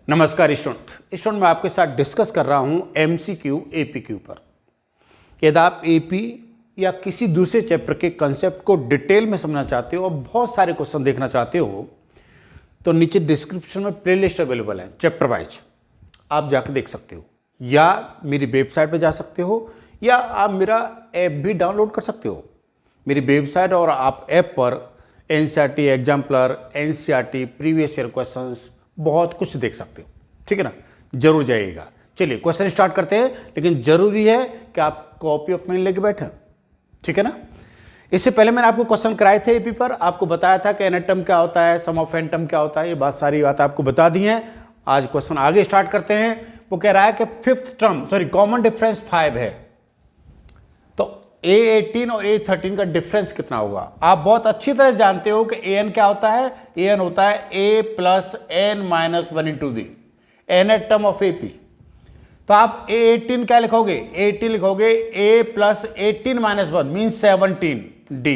नमस्कार स्टूडेंट, मैं आपके साथ डिस्कस कर रहा हूं एमसीक्यू एपीक्यू पर। यदि आप एपी या किसी दूसरे चैप्टर के कंसेप्ट को डिटेल में समझना चाहते हो और बहुत सारे क्वेश्चन देखना चाहते हो तो नीचे डिस्क्रिप्शन में प्लेलिस्ट अवेलेबल है चैप्टर वाइज, आप जाकर देख सकते हो या मेरी वेबसाइट पर जा सकते हो या आप मेरा ऐप भी डाउनलोड कर सकते हो। मेरी वेबसाइट और आप ऐप पर NCERT exemplar, NCERT previous year questions बहुत कुछ देख सकते हो। ठीक है ना, जरूर जाइएगा। चलिए क्वेश्चन स्टार्ट करते हैं, लेकिन जरूरी है कि आप कॉपी अपने लेके बैठे। ठीक है ना। इससे पहले मैंने आपको क्वेश्चन कराए थे एपी पर, आपको बताया था कि एन टर्म क्या होता है, सम ऑफ एन टर्म क्या होता है, ये बात सारी बात आपको बता दी है। आज क्वेश्चन आगे स्टार्ट करते हैं। वो कह रहा है कि फिफ्थ टर्म कॉमन डिफरेंस 5 है, तो A18 और A13 का डिफरेंस कितना होगा। आप बहुत अच्छी तरह जानते हो कि an क्या होता है। an होता है a plus n minus 1 into the nth term of AP। तो आप A18 क्या लिखोगे, A18 लिखोगे a plus 18 minus 1 mean 17d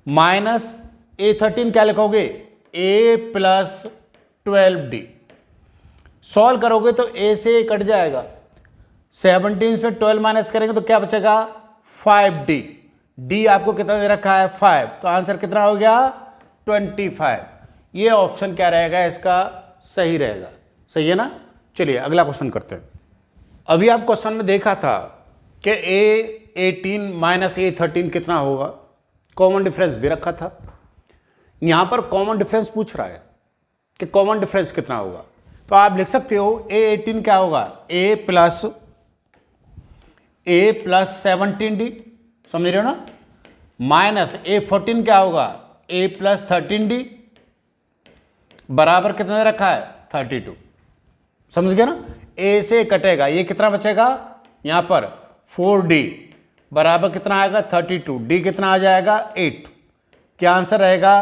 minus A13 क्या लिखोगे a प्लस 12d। सॉल्व करोगे तो a से कट जाएगा, 17 से 12 माइनस करेंगे तो क्या बचेगा 5d। d आपको कितना दे रखा है 5, तो आंसर कितना हो गया 25। ये ऑप्शन क्या रहेगा इसका, सही रहेगा। सही है ना। चलिए अगला क्वेश्चन करते हैं। अभी आप क्वेश्चन में देखा था कि A18 माइनस A13 कितना होगा, कॉमन डिफरेंस दे रखा था। यहां पर कॉमन डिफरेंस पूछ रहा है कि कॉमन डिफरेंस कितना होगा, तो आप लिख सकते हो A18 क्या होगा a प्लस 17d, समझ रहे हो ना, माइनस A14 क्या होगा a प्लस 13d बराबर कितना दे रखा है 32। समझ गया ना। a से कटेगा, ये कितना बचेगा यहां पर 4d बराबर कितना आएगा 32, d कितना आ जाएगा 8। क्या आंसर रहेगा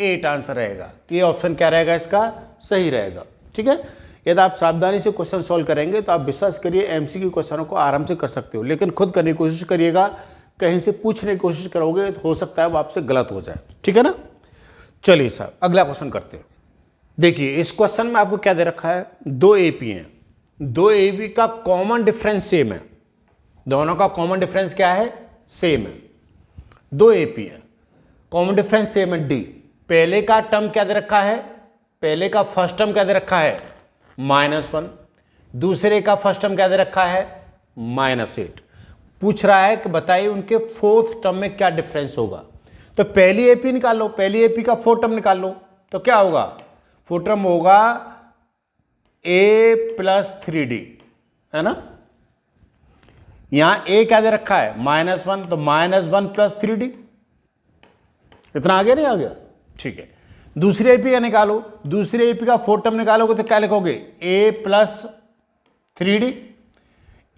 8 आंसर रहेगा। ये ऑप्शन क्या रहेगा इसका, सही रहेगा। ठीक है। यदि आप सावधानी से क्वेश्चन सॉल्व करेंगे तो आप विश्वास करिए एमसीक्यू क्वेश्चनों को आराम से कर सकते हो, लेकिन खुद करने की कोशिश करिएगा। कहीं से पूछने की कोशिश करोगे तो हो सकता है वो आपसे गलत हो जाए। ठीक है ना। चलिए साहब अगला क्वेश्चन करते हैं। देखिए इस क्वेश्चन में आपको क्या दे रखा है, दो एपी हैं, दो एपी का कॉमन डिफरेंस सेम है। दोनों का कॉमन डिफरेंस क्या है, सेम है। दो एपी है, कॉमन डिफरेंस सेम है डी। पहले का टर्म क्या दे रखा है, पहले का फर्स्ट टर्म क्या दे रखा है -1, दूसरे का फर्स्ट टर्म क्या दे रखा है -8। पूछ रहा है कि बताइए उनके फोर्थ टर्म में क्या डिफरेंस होगा। तो पहली एपी निकाल लो, पहली एपी का फोर्थ टर्म निकाल लो, तो क्या होगा फोर्थ टर्म होगा a प्लस 3d, है ना। यहां a क्या दे रखा है -1, तो -1 प्लस 3d, इतना आगे नहीं आ गया। ठीक है। दूसरी एपी का निकालो, दूसरी एपी का फोर्थ टर्म निकालोगे तो क्या लिखोगे a प्लस 3d।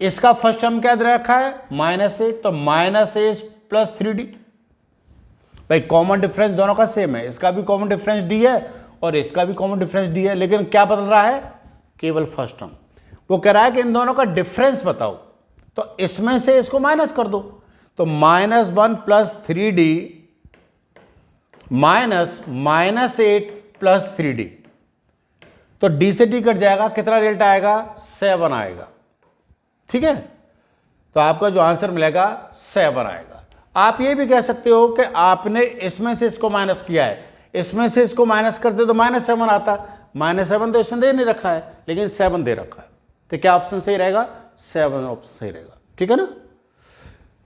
इसका फर्स्ट टर्म क्या दे रखा है -8, तो -a प्लस 3d। भाई कॉमन डिफरेंस दोनों का सेम है, इसका भी कॉमन डिफरेंस d है और इसका भी कॉमन डिफरेंस d है, लेकिन क्या बदल रहा है केवल फर्स्ट टर्म। वो कह रहा है कि इन दोनों का डिफरेंस बताओ, तो इसमें से इसको माइनस कर दो, तो -1 प्लस 3d -8 प्लस 3d, तो d से d कट जाएगा, कितना रिजल्ट आएगा 7 आएगा। ठीक है। तो आपका जो आंसर मिलेगा 7 आएगा। आप ये भी कह सकते हो कि आपने इसमें से इसको माइनस किया है, इसमें से इसको माइनस करते तो -7 आता। -7 तो इसमें दे नहीं रखा है, लेकिन 7 दे रखा है, तो क्या ऑप्शन सही रहेगा 7 ऑप्शन सही रहेगा। ठीक है ना।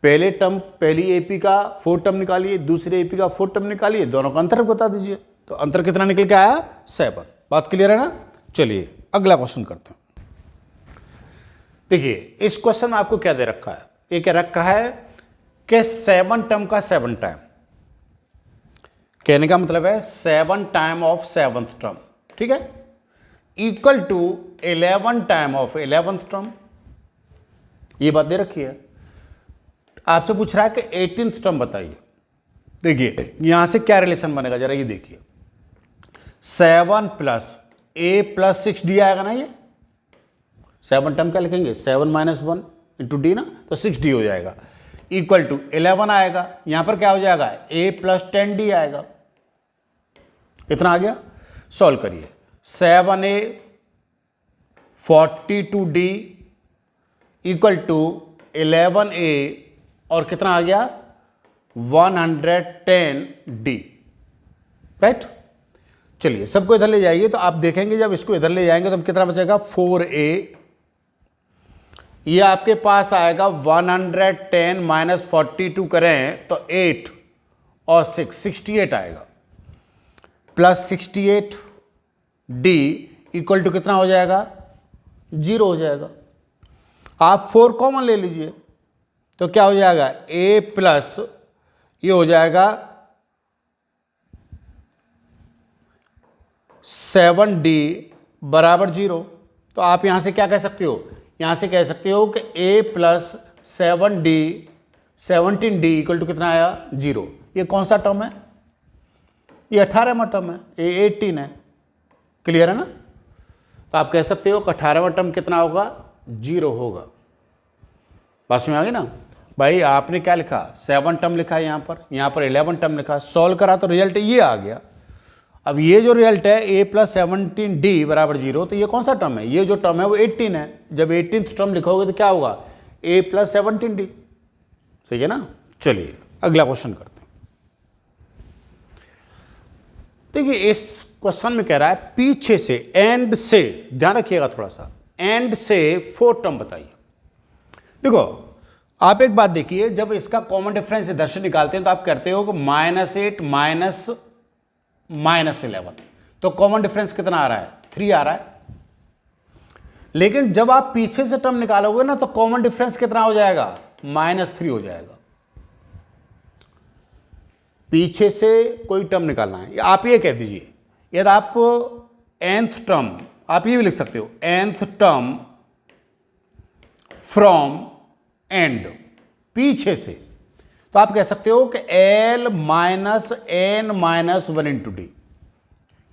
पहले टर्म पहली एपी का फोर्थ टर्म निकालिए, दूसरे एपी का फोर्थ टर्म निकालिए, दोनों का अंतर बता दीजिए, तो अंतर कितना निकल के आया 7। बात क्लियर है ना। चलिए अगला क्वेश्चन करते हैं। देखिए इस क्वेश्चन में आपको क्या दे रखा है, ये क्या रखा है कि 7 टर्म का 7 टाइम, कहने का मतलब है 7 टाइम ऑफ 7th टर्म, ठीक है, equal to 11 time of 11th term. ये बात दे रखी है। आपसे पूछ रहा है कि 18th टर्म बताइए। देखिए यहां से क्या रिलेशन बनेगा जरा ये देखिए, 7 प्लस a प्लस 6d आएगा ना। ये 7 टर्म क्या लिखेंगे 7 माइनस 1 इंटू डी ना, तो 6d हो जाएगा, इक्वल टू 11 आएगा। यहां पर क्या हो जाएगा a प्लस 10d आएगा। इतना आ गया। सॉल्व करिए, 7a 42D equal to 11A और कितना आ गया 110D, राइट। चलिए सबको इधर ले जाइए, तो आप देखेंगे जब इसको इधर ले जाएंगे तो कितना बचेगा 4A, ये आपके पास आएगा 110 माइनस 42 करें तो 8 और 6 68 आएगा, प्लस 68D इक्वल टू कितना हो जाएगा 0 हो जाएगा। आप 4 कॉमन ले लीजिए तो क्या हो जाएगा A प्लस ये हो जाएगा 7D बराबर 0। तो आप यहां से क्या कह सकते हो, यहां से कह सकते हो कि A plus 17D equal to कितना आया 0। ये कौन सा टर्म है, ये 18वां टर्म है, ये 18 है, क्लियर है ना। तो आप कह सकते हो कि 18वां टर्म कितना होगा 0 होगा। बात में आ गई ना भाई। आपने क्या लिखा 7 टर्म लिखा है, यहाँ पर 11 टर्म लिखा, सॉल्व करा तो रिजल्ट ये आ गया। अब ये जो रिजल्ट है A प्लस 17D बराबर 0, तो ये कौन सा टर्म है, ये जो टर्म है वो 18 है। जब 18th टर्म लिखोगे तो क्या होगा A प्लस 17D, सही है ना। चलिए अगला क्वेश्चन करते हैं। देखिए इस क्वेश्चन में कह रहा है पीछे से एंड से, ध्यान रखिएगा थोड़ा सा, एंड से 4 टर्म बताइए। देखो आप एक बात देखिए, जब इसका कॉमन डिफरेंस इधर से निकालते हैं तो आप करते हो कि -8 माइनस 11, तो कॉमन डिफरेंस कितना आ रहा है 3 आ रहा है। लेकिन जब आप पीछे से टर्म निकालोगे ना तो कॉमन डिफरेंस कितना हो जाएगा -3 हो जाएगा। पीछे से कोई टर्म निकालना है, आप ये कह दीजिए, यदि आप nth टर्म, आप ये भी लिख सकते हो nth टर्म फ्रॉम एंड, पीछे से, तो आप कह सकते हो कि L minus n minus 1 into D,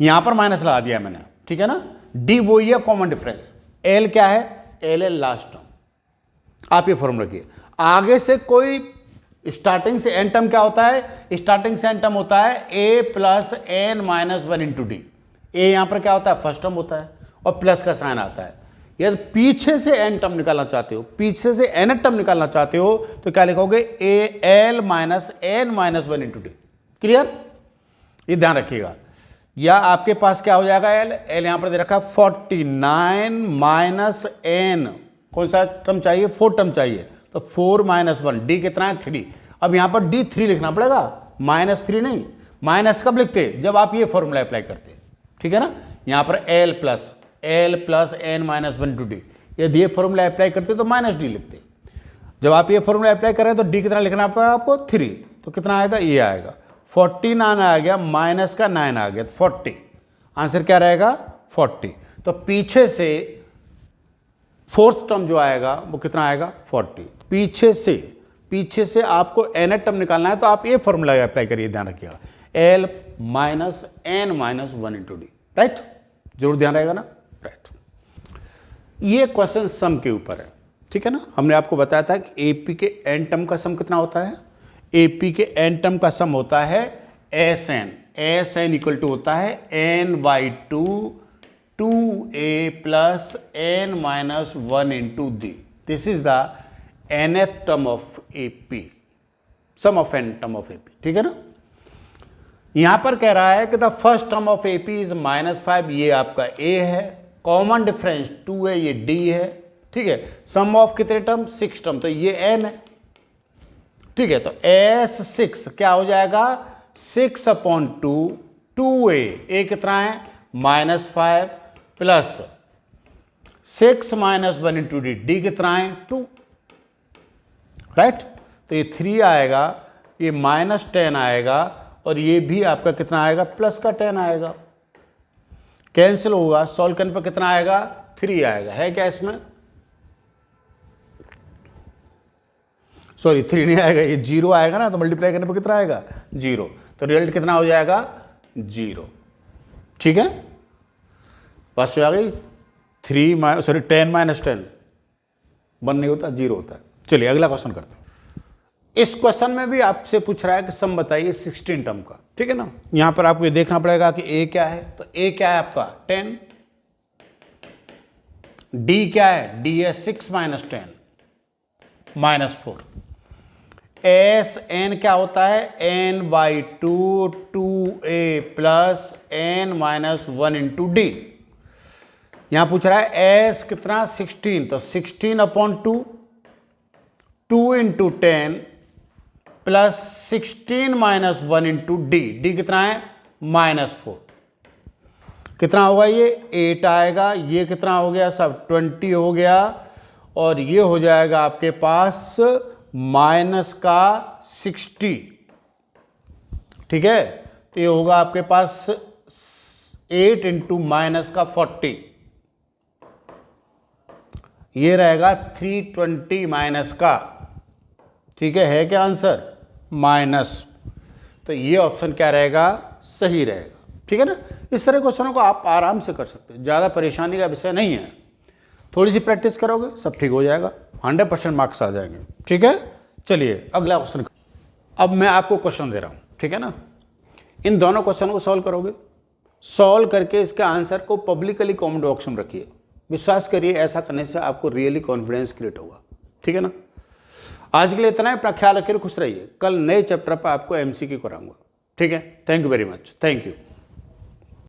यहां पर माइनस लगा दिया मैंने, ठीक है ना। D वही है कॉमन डिफरेंस, L क्या है, L है लास्ट टर्म। आप ये फॉर्मूला रखिए। आगे से कोई स्टार्टिंग से एन टर्म क्या होता है, स्टार्टिंग से एन टर्म होता है A plus n minus 1 into D. A यहां पर क्या होता है फर्स्ट टर्म होता है और प्लस का साइन आता है। यदि पीछे से एन टर्म निकालना चाहते हो, पीछे से एन टर्म निकालना चाहते हो तो क्या लिखोगे A L minus n minus 1 into D, clear. ये ध्यान रखिएगा। या आपके पास क्या हो जाएगा एल यहां पर दे रखा 49 माइनस n, कौन सा टर्म चाहिए 4 टर्म चाहिए, तो 4 माइनस 1, डी कितना है 3। अब यहां पर डी 3 लिखना पड़ेगा, -3 नहीं। माइनस कब लिखते, जब आप ये फॉर्मूला अप्लाई करते, ठीक है ना। यहां पर L plus n minus 1 two D, यदि ये फॉर्मूला अप्लाई करते तो -d लिखते। जब आप ये फॉर्मूला अप्लाई करें तो d कितना लिखना पड़ेगा आपको 3, तो कितना आएगा ये आएगा 49 आ गया, माइनस का 9 आ गया, 40। आंसर क्या रहेगा 40। तो पीछे से 4th टर्म जो आएगा वो कितना आएगा 40। पीछे से आपको nth टर्म निकालना है तो आप ये फॉर्मूला अप्लाई करिए, ध्यान रखिएगा L minus n minus 1 into D, right. जरूर ध्यान रहेगा ना, राइट। ये क्वेश्चन सम के ऊपर है, ठीक है ना। हमने आपको बताया था कि एपी के एन टर्म का सम कितना होता है, एपी के एन टर्म का सम होता है एस एन इक्वल टू होता है n/2 2a plus n minus 1 into D. This is the nth term of AP, sum of n term of AP, ठीक है ना। यहां पर कह रहा है कि the first term of AP is -5, ये आपका a है, कॉमन डिफरेंस 2 है, ये d है, ठीक है। सम ऑफ कितने टर्म 6 टर्म, तो ये n है, ठीक है। तो S6 क्या हो जाएगा 6/2 2a, a कितना है -5 plus 6 minus 1 into D, D कितना है 2, राइट। तो ये 3 आएगा, ये -10 आएगा और ये भी आपका कितना आएगा प्लस का 10 आएगा, कैंसिल होगा। सॉल्व करने पर कितना आएगा 3 आएगा, है क्या इसमें, सॉरी 3 नहीं आएगा, ये 0 आएगा ना, तो मल्टीप्लाई करने पर कितना आएगा 0, तो रिजल्ट कितना हो जाएगा 0, ठीक है। बस में आ गई 10 माइनस 10 1 नहीं होता 0 होता है। चलिए अगला क्वेश्चन करते हैं। इस क्वेश्चन में भी आपसे पूछ रहा है कि सम बताइए 16 टर्म का, ठीक है ना। यहां पर आपको ये देखना पड़ेगा कि a क्या है, तो a क्या है आपका 10, डी क्या है, डी है 6 माइनस 10 माइनस 4। एस एन क्या होता है, N by two, two A plus N minus 1 into D. यहां पूछ रहा है एस कितना 16, तो 16 upon 2, 2 into 10 plus 16 minus 1 into D. D कितना है, माइनस 4। कितना होगा ये, 8 आएगा। ये कितना हो गया सब, 20 हो गया। और ये हो जाएगा आपके पास माइनस का 60। ठीक है, तो ये होगा आपके पास 8 इंटू माइनस का 40, ये रहेगा 320 माइनस का। ठीक है क्या आंसर, माइनस। तो ये ऑप्शन क्या रहेगा, सही रहेगा। ठीक है ना, इस तरह क्वेश्चनों को आप आराम से कर सकते हो, ज़्यादा परेशानी का विषय नहीं है। थोड़ी सी प्रैक्टिस करोगे सब ठीक हो जाएगा, 100% मार्क्स आ जाएंगे। ठीक है, चलिए अगला क्वेश्चन। अब मैं आपको क्वेश्चन दे रहा हूँ, ठीक है ना, इन दोनों क्वेश्चन को सॉल्व करोगे। सॉल्व करके इसके आंसर को पब्लिकली कमेंट बॉक्स में रखिए। विश्वास करिए, ऐसा करने से आपको रियली कॉन्फिडेंस क्रिएट होगा। ठीक है ना, आज के लिए इतना ही। अपना ख्याल रखिए, खुश रहिए। कल नए चैप्टर पर आपको एमसीक्यू कराऊंगा। ठीक है, thank you very much, thank you.